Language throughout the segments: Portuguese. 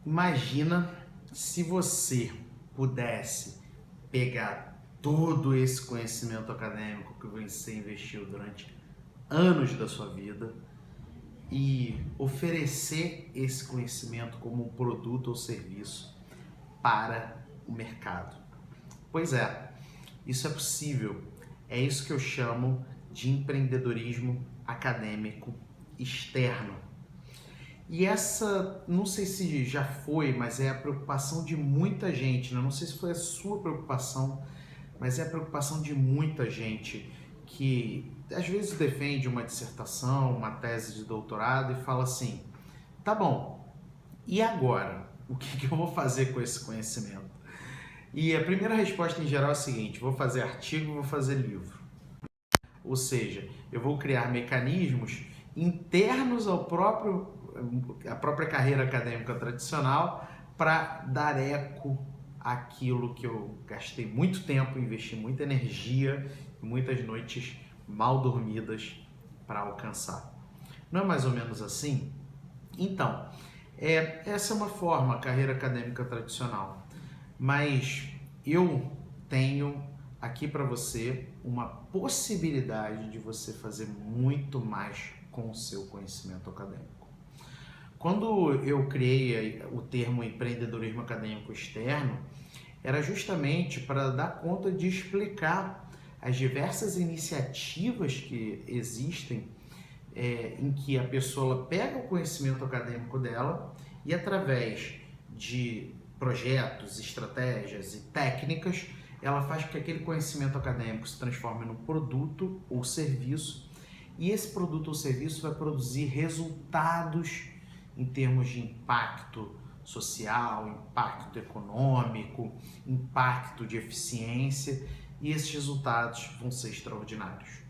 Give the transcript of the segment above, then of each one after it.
Imagina se você pudesse pegar todo esse conhecimento acadêmico que você investiu durante anos da sua vida e oferecer esse conhecimento como um produto ou serviço para o mercado. Pois é, isso é possível. É isso que eu chamo de empreendedorismo acadêmico externo. E essa, não sei se já foi, mas é a preocupação de muita gente, né? Não sei se foi a sua preocupação, mas é a preocupação de muita gente que às vezes defende uma dissertação, uma tese de doutorado e fala assim: tá bom, e agora? O que eu vou fazer com esse conhecimento? E a primeira resposta em geral é a seguinte: vou fazer artigo, vou fazer livro. Ou seja, eu vou criar mecanismos internos à própria carreira acadêmica tradicional para dar eco àquilo que eu gastei muito tempo, investi muita energia e muitas noites mal dormidas para alcançar. Não é mais ou menos assim? Então, essa é uma forma, a carreira acadêmica tradicional. Mas eu tenho aqui para você uma possibilidade de você fazer muito mais com o seu conhecimento acadêmico. Quando eu criei o termo empreendedorismo acadêmico externo, era justamente para dar conta de explicar as diversas iniciativas que existem em que a pessoa pega o conhecimento acadêmico dela e através de projetos, estratégias e técnicas, ela faz com que aquele conhecimento acadêmico se transforme num produto ou serviço, e esse produto ou serviço vai produzir resultados em termos de impacto social, impacto econômico, impacto de eficiência, e esses resultados vão ser extraordinários.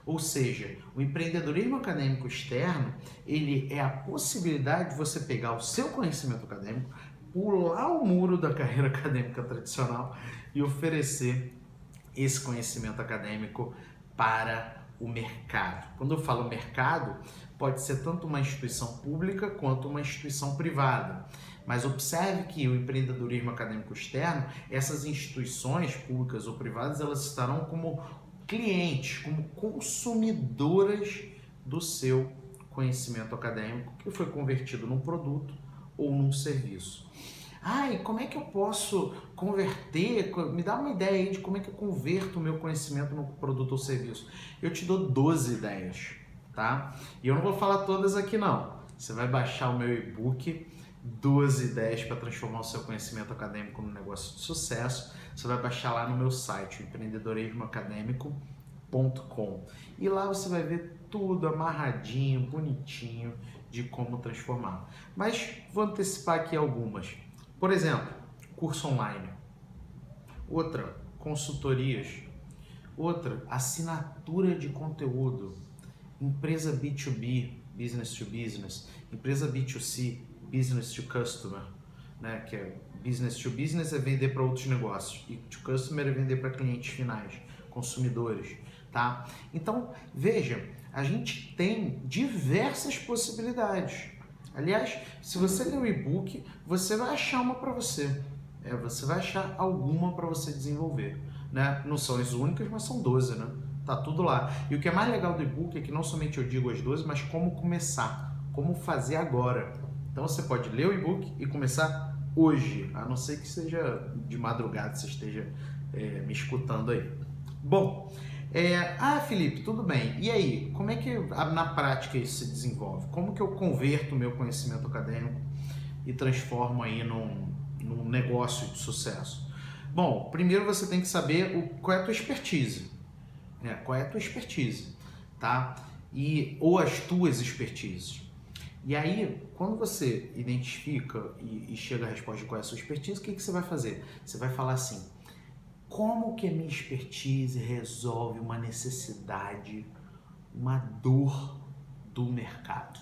Ou seja, o empreendedorismo acadêmico externo, ele é a possibilidade de você pegar o seu conhecimento acadêmico, pular o muro da carreira acadêmica tradicional e oferecer esse conhecimento acadêmico para o mercado. Quando eu falo mercado, pode ser tanto uma instituição pública quanto uma instituição privada. Mas observe que o empreendedorismo acadêmico externo, essas instituições públicas ou privadas, elas estarão como clientes, como consumidoras do seu conhecimento acadêmico que foi convertido num produto ou num serviço. E como é que eu posso converter? Me dá uma ideia aí de como é que eu converto o meu conhecimento num produto ou serviço. Eu te dou 12 ideias, tá? E eu não vou falar todas aqui não. Você vai baixar o meu e-book 12 ideias para transformar o seu conhecimento acadêmico num negócio de sucesso. Você vai baixar lá no meu site, empreendedorismoacadêmico.com. E lá você vai ver tudo amarradinho, bonitinho, de como transformar. Mas vou antecipar aqui algumas. Por exemplo, curso online. Outra, consultorias. Outra, assinatura de conteúdo. Empresa B2B, business to business. Empresa B2C, business to customer. Né? Que é business to business é vender para outros negócios. E to customer é vender para clientes finais, consumidores. Tá? Então, veja, a gente tem diversas possibilidades. Aliás, se você ler o e-book, você vai achar uma para você. Você vai achar alguma para você desenvolver. Né? Não são as únicas, mas são 12, né? Tá tudo lá. E o que é mais legal do e-book é que não somente eu digo as 12, mas como começar, como fazer agora. Então você pode ler o e-book e começar hoje, a não ser que seja de madrugada, você esteja me escutando aí. Bom, Felipe, tudo bem. E aí, como é que na prática isso se desenvolve? Como que eu converto o meu conhecimento acadêmico e transformo aí num negócio de sucesso? Bom, primeiro você tem que saber qual é a tua expertise. Qual é a tua expertise, tá? Ou as tuas expertises. E aí, quando você identifica e chega à resposta de qual é a sua expertise, o que você vai fazer? Você vai falar assim: como que a minha expertise resolve uma necessidade, uma dor do mercado?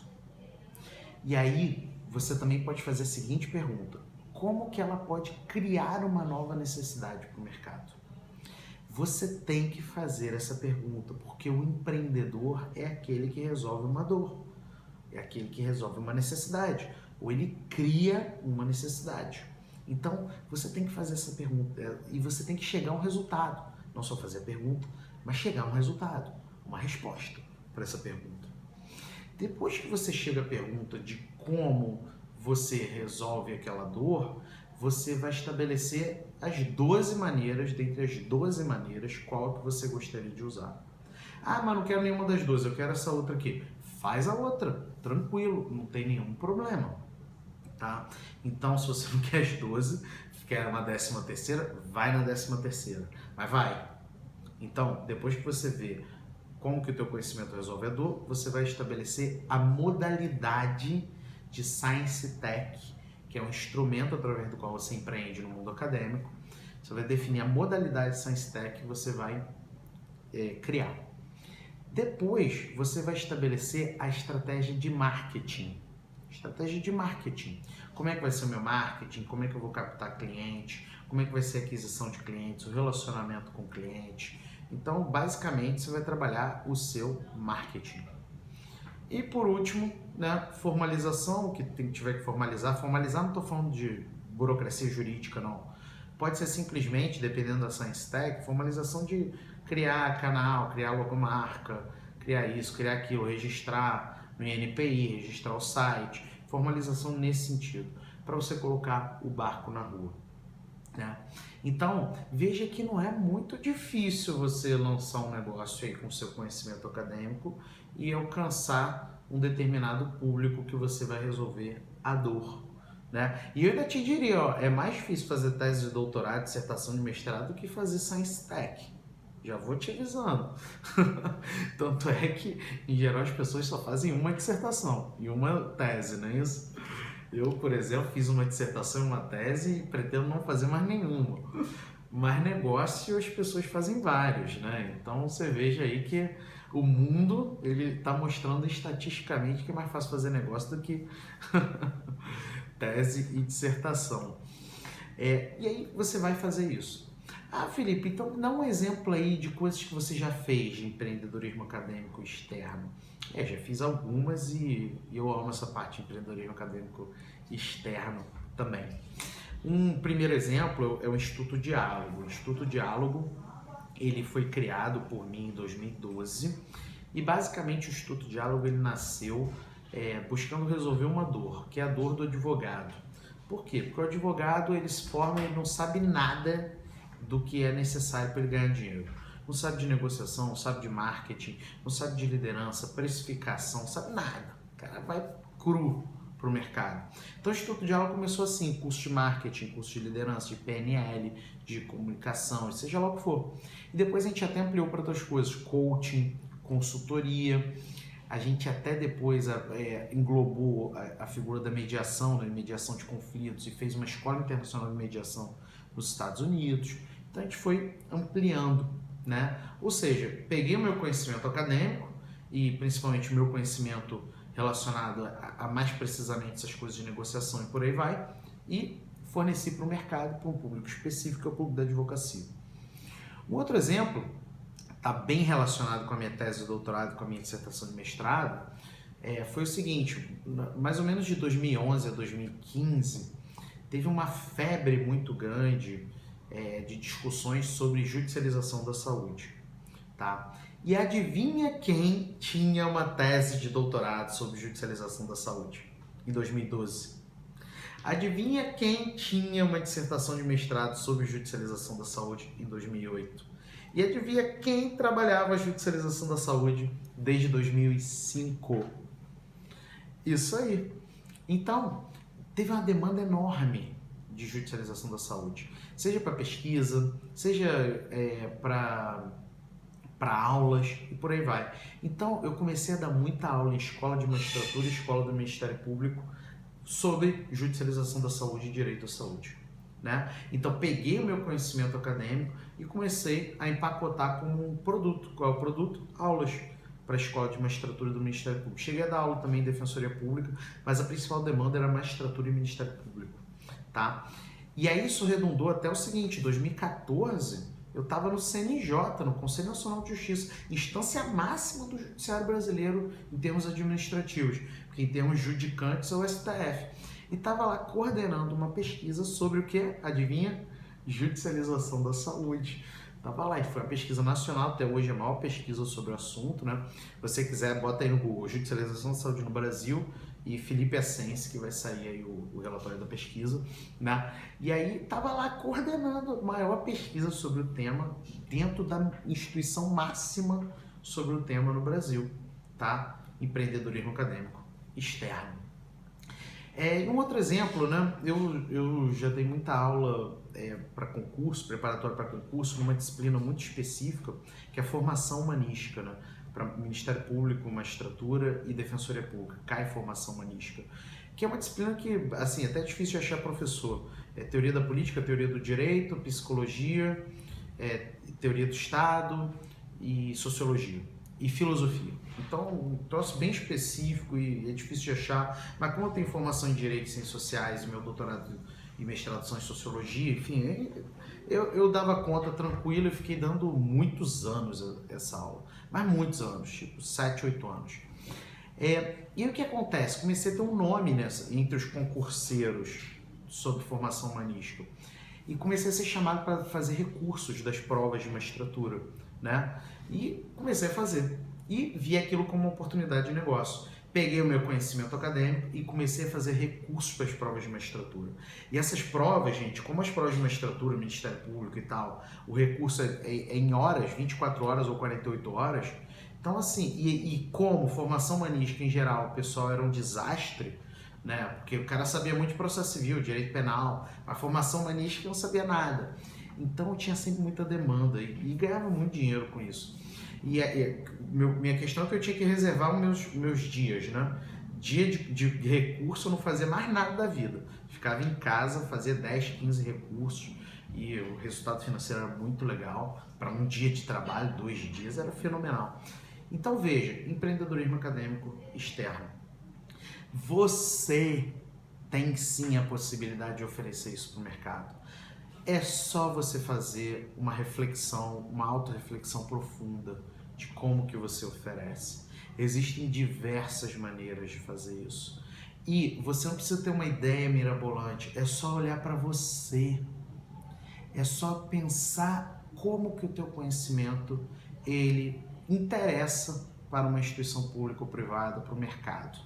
E aí, você também pode fazer a seguinte pergunta: como que ela pode criar uma nova necessidade para o mercado? Você tem que fazer essa pergunta, porque o empreendedor é aquele que resolve uma dor, é aquele que resolve uma necessidade. ou ele cria uma necessidade. Então, você tem que fazer essa pergunta e você tem que chegar a um resultado. Não só fazer a pergunta, mas chegar a um resultado, uma resposta para essa pergunta. Depois que você chega à pergunta de como você resolve aquela dor, você vai estabelecer as 12 maneiras, dentre as 12 maneiras, qual que você gostaria de usar. Ah, mas não quero nenhuma das 12, eu quero essa outra aqui. Faz a outra, tranquilo, não tem nenhum problema. Tá? Então, se você não quer as 12, quer uma 13ª, vai na 13ª. Mas vai. Então, depois que você vê como que o teu conhecimento resolve a dor, você vai estabelecer a modalidade de Science Tech, que é um instrumento através do qual você empreende no mundo acadêmico. Você vai definir a modalidade de Science Tech que você vai criar. Depois, você vai estabelecer a estratégia de marketing. Estratégia de marketing. Como é que vai ser o meu marketing? Como é que eu vou captar cliente? Como é que vai ser a aquisição de clientes? O relacionamento com o cliente? Então, basicamente, você vai trabalhar o seu marketing. E por último, né, formalização, o que tiver que formalizar. Formalizar, não estou falando de burocracia jurídica, não. Pode ser simplesmente, dependendo da Science Tech, formalização de criar canal, criar logomarca, criar isso, criar aquilo, registrar no INPI, registrar o site, formalização nesse sentido, para você colocar o barco na rua. Né? Então, veja que não é muito difícil você lançar um negócio aí com o seu conhecimento acadêmico e alcançar um determinado público que você vai resolver a dor. Né? E eu ainda te diria, ó, é mais difícil fazer tese de doutorado, dissertação de mestrado do que fazer Science Tech. Já vou te avisando. Tanto é que, em geral, as pessoas só fazem uma dissertação e uma tese, não é isso? Eu, por exemplo, fiz uma dissertação e uma tese e pretendo não fazer mais nenhuma. Mas negócio as pessoas fazem vários, né? Então você veja aí que o mundo ele está mostrando estatisticamente que é mais fácil fazer negócio do que tese e dissertação. E aí você vai fazer isso. Ah, Felipe, então dá um exemplo aí de coisas que você já fez de empreendedorismo acadêmico externo. Já fiz algumas e eu amo essa parte de empreendedorismo acadêmico externo também. Um primeiro exemplo é o Instituto Diálogo. O Instituto Diálogo ele foi criado por mim em 2012 e basicamente o Instituto Diálogo ele nasceu buscando resolver uma dor, que é a dor do advogado. Por quê? Porque o advogado ele se forma e não sabe nada do que é necessário para ele ganhar dinheiro. Não sabe de negociação, não sabe de marketing, não sabe de liderança, precificação, não sabe nada. O cara vai cru para o mercado. Então o Instituto Diálogo começou assim, curso de marketing, curso de liderança, de PNL, de comunicação, seja lá o que for. E depois a gente até ampliou para outras coisas, coaching, consultoria. A gente até depois englobou a figura da mediação, né, mediação de conflitos, e fez uma escola internacional de mediação nos Estados Unidos. Então a gente foi ampliando, né? Ou seja, peguei o meu conhecimento acadêmico e principalmente o meu conhecimento relacionado a mais precisamente essas coisas de negociação e por aí vai, e forneci para o mercado, para um público específico, que é o público da advocacia. Um outro exemplo está bem relacionado com a minha tese de doutorado, com a minha dissertação de mestrado, foi o seguinte, mais ou menos de 2011 a 2015, teve uma febre muito grande de discussões sobre judicialização da saúde, tá? E adivinha quem tinha uma tese de doutorado sobre judicialização da saúde em 2012? Adivinha quem tinha uma dissertação de mestrado sobre judicialização da saúde em 2008? E adivinha quem trabalhava a judicialização da saúde desde 2005? Isso aí. Então, teve uma demanda enorme de judicialização da saúde, seja para pesquisa, seja para aulas e por aí vai. Então eu comecei a dar muita aula em escola de magistratura e escola do Ministério Público sobre judicialização da saúde e direito à saúde. Né? Então peguei o meu conhecimento acadêmico e comecei a empacotar como um produto. Qual é o produto? Aulas para a escola de magistratura do Ministério Público. Cheguei a dar aula também em Defensoria Pública, mas a principal demanda era magistratura e Ministério Público. Tá? E aí isso redundou até o seguinte, em 2014 eu estava no CNJ, no Conselho Nacional de Justiça, instância máxima do judiciário brasileiro em termos administrativos, porque em termos judicantes ao STF. E estava lá coordenando uma pesquisa sobre o que? Adivinha? Judicialização da saúde. Estava lá, e foi uma pesquisa nacional, até hoje é a maior pesquisa sobre o assunto, né? Se você quiser, bota aí no Google, Judicialização da Saúde no Brasil, e Felipe Assensi, que vai sair aí o relatório da pesquisa, né? E aí estava lá coordenando a maior pesquisa sobre o tema dentro da instituição máxima sobre o tema no Brasil, tá? Empreendedorismo acadêmico externo. E um outro exemplo, né? Eu já dei muita aula para concurso, preparatório para concurso, numa disciplina muito específica, que é a formação humanística, né? Para Ministério Público, Magistratura e Defensoria Pública, CAI Formação Humanística, que é uma disciplina que, assim, até é difícil de achar professor. Teoria da política, teoria do direito, psicologia, teoria do Estado e sociologia. E filosofia. Então, um troço bem específico e é difícil de achar, mas como eu tenho formação em Direito e Ciências Sociais, meu doutorado e mestrado são em Sociologia, enfim, eu dava conta tranquilo e fiquei dando muitos anos essa aula, mas muitos anos, tipo 7, 8 anos. E o que acontece? Comecei a ter um nome entre os concurseiros sobre formação humanística e comecei a ser chamado para fazer recursos das provas de magistratura, né? E comecei a fazer. E vi aquilo como uma oportunidade de negócio. Peguei o meu conhecimento acadêmico e comecei a fazer recursos para as provas de magistratura. E essas provas, gente, como as provas de magistratura, Ministério Público e tal, o recurso é em horas, 24 horas ou 48 horas. Então, assim, e como formação humanística em geral, o pessoal era um desastre, né? Porque o cara sabia muito de processo civil, direito penal, a formação humanística não sabia nada. Então eu tinha sempre muita demanda e ganhava muito dinheiro com isso. Minha questão é que eu tinha que reservar os meus dias, né? Dia de recurso eu não fazia mais nada da vida. Ficava em casa, fazia 10, 15 recursos e o resultado financeiro era muito legal. Para um dia de trabalho, 2 dias, era fenomenal. Então veja, empreendedorismo acadêmico externo. Você tem sim a possibilidade de oferecer isso para o mercado. É só você fazer uma reflexão, uma autorreflexão profunda de como que você oferece. Existem diversas maneiras de fazer isso. E você não precisa ter uma ideia mirabolante, é só olhar para você. É só pensar como que o teu conhecimento ele interessa para uma instituição pública ou privada, para o mercado,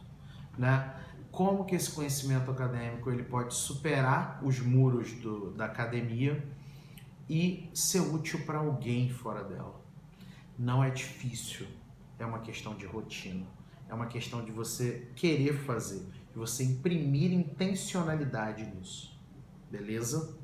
né? Como que esse conhecimento acadêmico ele pode superar os muros da academia e ser útil para alguém fora dela. Não é difícil, é uma questão de rotina, é uma questão de você querer fazer, de você imprimir intencionalidade nisso, beleza?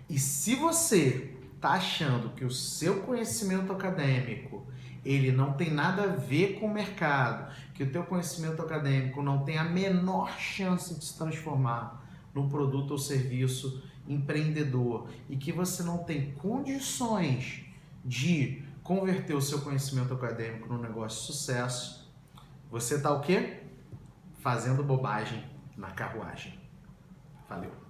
E se você está achando que o seu conhecimento acadêmico ele não tem nada a ver com o mercado, que o teu conhecimento acadêmico não tem a menor chance de se transformar num produto ou serviço empreendedor e que você não tem condições de converter o seu conhecimento acadêmico num negócio de sucesso, você está o quê? Fazendo bobagem na carruagem. Valeu!